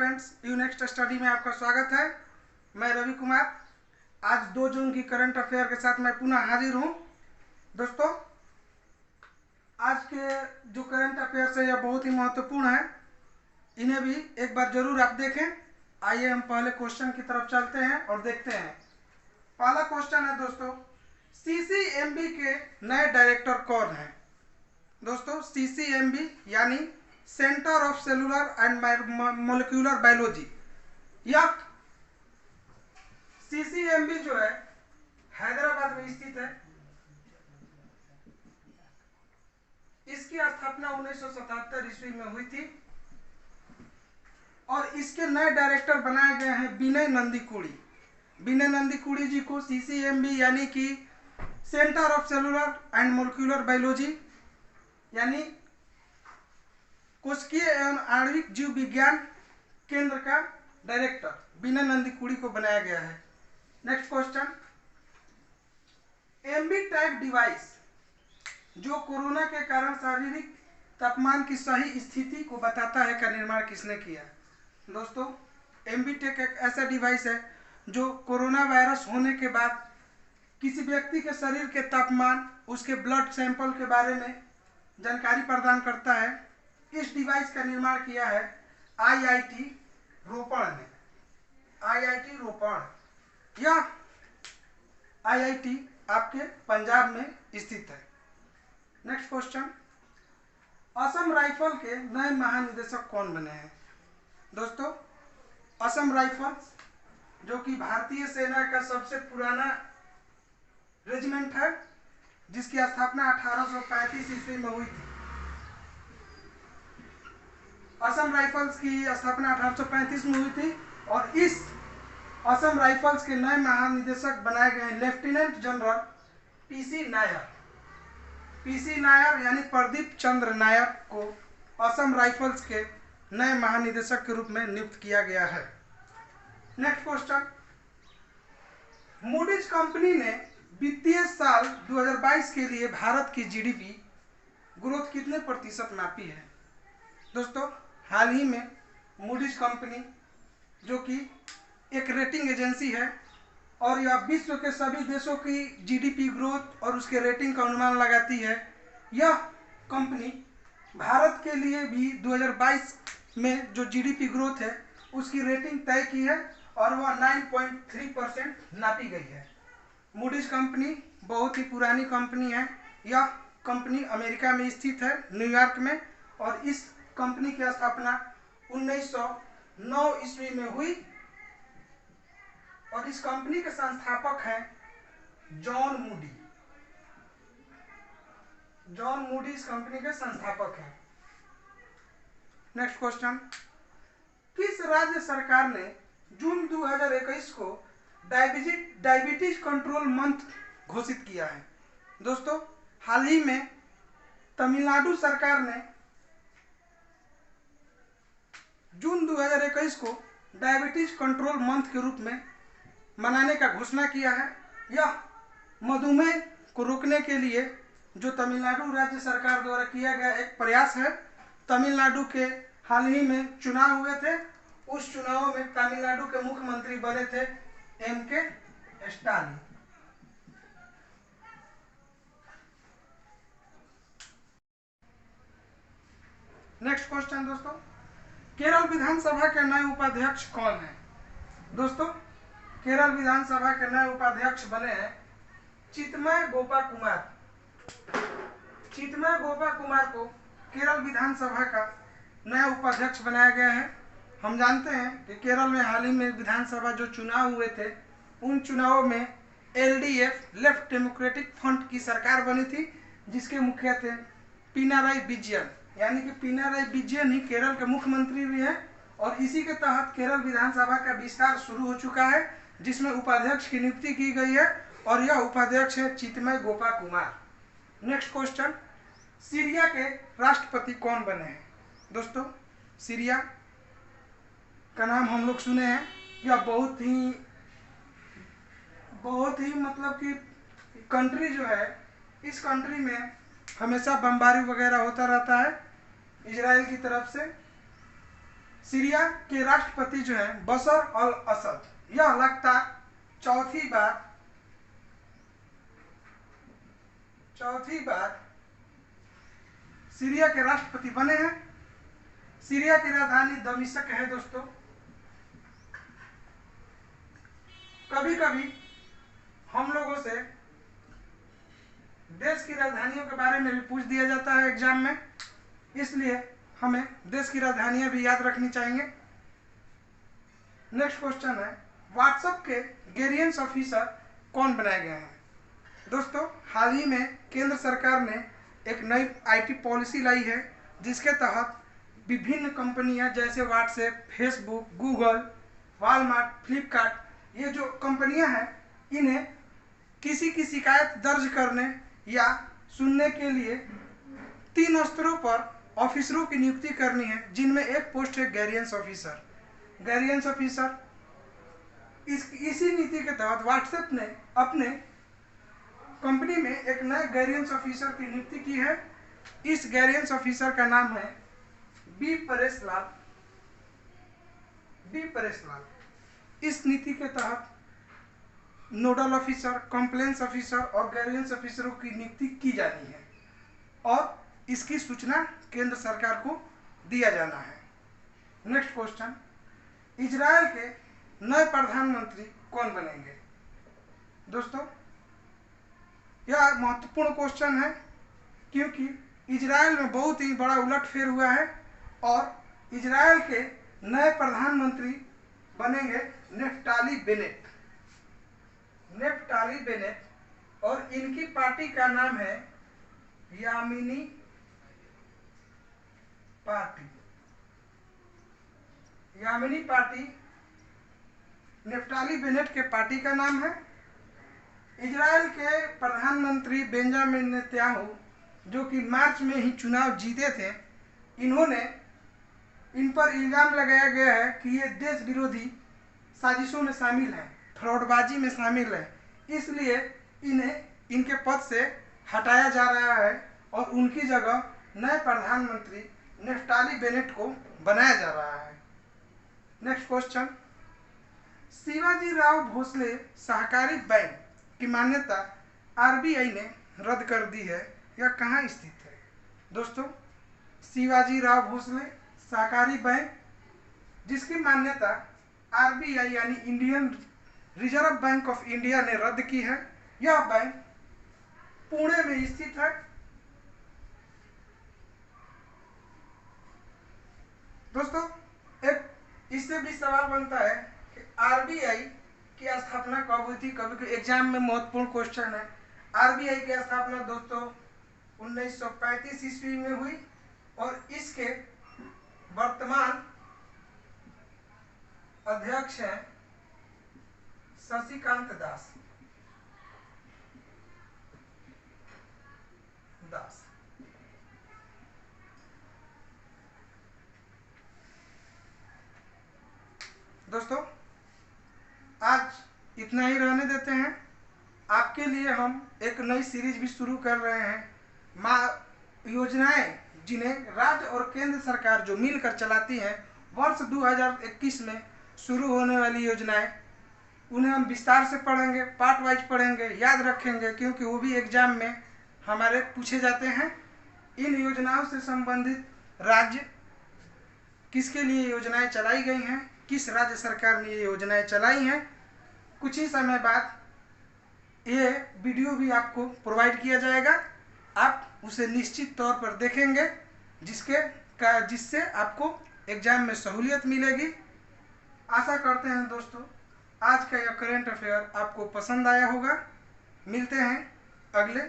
Friends, यूनेक्स्ट study में आपका स्वागत है। मैं रवि कुमार आज 2 जून की करंट अफेयर के साथ मैं पुनः हाजिर हूं। दोस्तों, आज के जो करंट अफेयर्स है यह बहुत ही महत्वपूर्ण है, इन्हें भी एक बार जरूर आप देखें। आइए हम पहले क्वेश्चन की तरफ चलते हैं और देखते हैं। पहला क्वेश्चन है दोस्तों, सीसीएमबी के नए डायरेक्टर कौन हैं? दोस्तों, सीसीएमबी यानी centre of cellular and molecular biology, यह सीसीएमबी जो है हैदराबाद में स्थित है। इसकी स्थापना 1977 ईस्वी में हुई थी और इसके नए डायरेक्टर बनाए गए हैं विनय नंदीकुड़ी। विनय नंदीकुड़ी जी को सीसीएमबी यानी कि centre of cellular and molecular biology यानी कोशिकीय एवं आणविक जीव विज्ञान केंद्र का डायरेक्टर विनय नंदीकुड़ी को बनाया गया है। Next question, MB type device जो कोरोना के कारण शारीरिक तापमान की सही स्थिति को बताता है का निर्माण किसने किया? दोस्तों, एमबी टेक एक ऐसा डिवाइस है जो कोरोना वायरस होने के बाद किसी व्यक्ति के शरीर के तापमान, उसके ब्लड सैंपल के बारे में जानकारी प्रदान करता है। इस डिवाइस का निर्माण किया है आईआईटी रोपड़ ने। आईआईटी रोपड़, यह आईआईटी आपके पंजाब में स्थित है। नेक्स्ट क्वेश्चन, असम राइफल के नए महानिदेशक कौन बने हैं? दोस्तों, असम राइफल्स जो कि भारतीय सेना का सबसे पुराना रेजिमेंट है, जिसकी स्थापना 1835 ईस्वी में हुई थी। असम राइफल्स की स्थापना 1835 में हुई थी और इस असम राइफल्स के नए महानिदेशक बनाए गए lieutenant general PC Nair. PC Nair यानी प्रदीप चंद्र नायर को असम राइफल्स के नए महानिदेशक के रूप में नियुक्त किया गया है। नेक्स्ट क्वेश्चन, मूडीज कंपनी ने वित्तीय साल 2022 के लिए भारत की जीडीपी ग्रोथ कितने प्रतिशत नापी है? दोस्तों, हाल ही में मूडीज कंपनी जो कि एक रेटिंग एजेंसी है और यह विश्व के सभी देशों की जीडीपी ग्रोथ और उसके रेटिंग का अनुमान लगाती है, यह कंपनी भारत के लिए भी 2022 में जो जीडीपी ग्रोथ है उसकी रेटिंग तय की है और वह 9.3% नापी गई है। मूडीज कंपनी बहुत ही पुरानी कंपनी है। यह कंपनी अमेरिका में स्थित है, न्यूयॉर्क में, और इस कंपनी की स्थापना 1909 ईस्वी में हुई और इस कंपनी के संस्थापक हैं जॉन मूडी। जॉन मूडी इस कंपनी के संस्थापक हैं। नेक्स्ट क्वेश्चन, किस राज्य सरकार ने जून 2021 को डायबिटीज कंट्रोल मंथ घोषित किया है? दोस्तों, हाल ही में तमिलनाडु सरकार ने जून 2021 को डायबिटीज कंट्रोल मंथ के रूप में मनाने का घोषणा किया है। यह मधुमेह को रोकने के लिए जो तमिलनाडु राज्य सरकार द्वारा किया गया एक प्रयास है। तमिलनाडु के हाल ही में चुनाव हुए थे, उस चुनाव में तमिलनाडु के मुख्यमंत्री बने थे एम.के. स्टालिन। नेक्स्ट क्वेश्चन दोस्तों, केरल विधानसभा के नए उपाध्यक्ष कौन हैं? दोस्तों, केरल विधानसभा के नए उपाध्यक्ष बने हैं चितमय गोपा कुमार। चितमय गोपा कुमार को केरल विधानसभा का नया उपाध्यक्ष बनाया गया है। हम जानते हैं कि केरल में हाल ही में विधानसभा जो चुनाव हुए थे, उन चुनावों में एलडीएफ लेफ्ट डेमोक्रेटिक फ्रंट की सरकार बनी थी, जिसके मुखिया थे पिनाराई विजयन। यानी कि पिनाराई विजयन ही केरल के मुख्यमंत्री भी हैं और इसी के तहत केरल विधानसभा का विस्तार शुरू हो चुका है, जिसमें उपाध्यक्ष की नियुक्ति की गई है और यह उपाध्यक्ष है Chitmay Gopa Kumar. Next question, Syria के राष्ट्रपति कौन बने हैं? दोस्तों, सीरिया का नाम हम लोग सुने हैं। यह बहुत ही मतलब कि कंट्री जो है, इस कंट्री में हमेशा बमबारी वगैरह होता रहता है इजराइल की तरफ से। सीरिया के राष्ट्रपति जो है बशर अल असद, यह लगातार चौथी बार सीरिया के राष्ट्रपति बने हैं। सीरिया की राजधानी दमिश्क है दोस्तों। कभी कभी हम लोगों से देश की राजधानियों के बारे में भी पूछ दिया जाता है एग्जाम में, इसलिए हमें देश की राजधानियां भी याद रखनी चाहिए। नेक्स्ट क्वेश्चन है, व्हाट्सएप के गेरियंस ऑफिसर कौन बनाए गए हैं? दोस्तों, हाल ही में केंद्र सरकार ने एक नई आईटी पॉलिसी लाई है, जिसके तहत विभिन्न कंपनियां जैसे WhatsApp, Facebook, Google, Walmart, Flipkart, ये जो कंपनियां हैं, इन्हें किसी की शिकायत दर्ज करने या सुनने के लिए 3 स्तरों पर ऑफिसरों की नियुक्ति करनी है, जिनमें एक पोस्ट है गैरियंस ऑफिसर। गैरियंस ऑफिसर इसी नीति के तहत व्हाट्सएप ने अपने कंपनी में एक नए गैरियंस ऑफिसर की नियुक्ति की है। इस गैरियंस ऑफिसर का नाम है बी परेश लाल। इस नीति के तहत नोडल ऑफिसर, कंप्लेंस ऑफिसर और गैरियंस ऑफिसरों की नियुक्ति की जानी है और इसकी सूचना केंद्र सरकार को दिया जाना है। नेक्स्ट क्वेश्चन, इजराइल के नए प्रधानमंत्री कौन बनेंगे? दोस्तों, यह महत्वपूर्ण क्वेश्चन है क्योंकि इजराइल में बहुत ही बड़ा उलटफेर हुआ है और इजराइल के नए प्रधानमंत्री बनेंगे नेफ्ताली बेनेट और इनकी पार्टी का नाम है यामीनी पार्टी। नेफ्ताली बेनेट के पार्टी का नाम है। इजराइल के प्रधानमंत्री बेंजामिन नेतन्याहू, जो कि मार्च में ही चुनाव जीते थे, इन्होंने इन पर इल्जाम लगाया गया है कि ये देश विरोधी साजिशों में शामिल हैं, फ्रॉडबाजी में शामिल है, इसलिए इन्हें इनके पद से हटाया जा रहा है और उनकी जगह नए प्रधानमंत्री नेफ्ताली बेनेट को बनाया जा रहा है। नेक्स्ट क्वेश्चन, शिवाजी राव भोसले सहकारी बैंक की मान्यता आरबीआई ने रद्द कर दी है, यह कहाँ स्थित है? दोस्तों, शिवाजी राव भोसले सहकारी बैंक, जिसकी मान्यता आरबीआई यानी Indian reserve bank of India ने रद्द की है, यह बैंक पुणे में स्थित है। दोस्तों, एक इससे भी सवाल बनता है कि आरबीआई की स्थापना कब हुई थी? कभी एग्जाम में महत्वपूर्ण क्वेश्चन है। आरबीआई की स्थापना दोस्तों 1935 ईस्वी में हुई और इसके वर्तमान अध्यक्ष हैं शशिकांत दास। दोस्तों, आज इतना ही रहने देते हैं। आपके लिए हम एक नई सीरीज भी शुरू कर रहे हैं। योजनाएं जिन्हें राज्य और केंद्र सरकार जो मिलकर चलाती हैं, वर्ष 2021 में शुरू होने वाली योजनाएं, उन्हें हम विस्तार से पढ़ेंगे, पार्ट वाइज पढ़ेंगे, याद रखेंगे, क्योंकि वो भी एग्जाम में हमारे पूछे जाते हैं। इन योजनाओं से संबंधित राज्य किसके लिए योजनाएं चलाई गई हैं, किस राज्य सरकार ने ये योजनाएं चलाई हैं, कुछ ही समय बाद ये वीडियो भी आपको प्रोवाइड किया जाएगा। आप उसे निश्चित तौर पर देखेंगे, जिससे आपको एग्जाम में सहूलियत मिलेगी। आशा करते हैं दोस्तों आज का यह करंट अफेयर आपको पसंद आया होगा। मिलते हैं अगले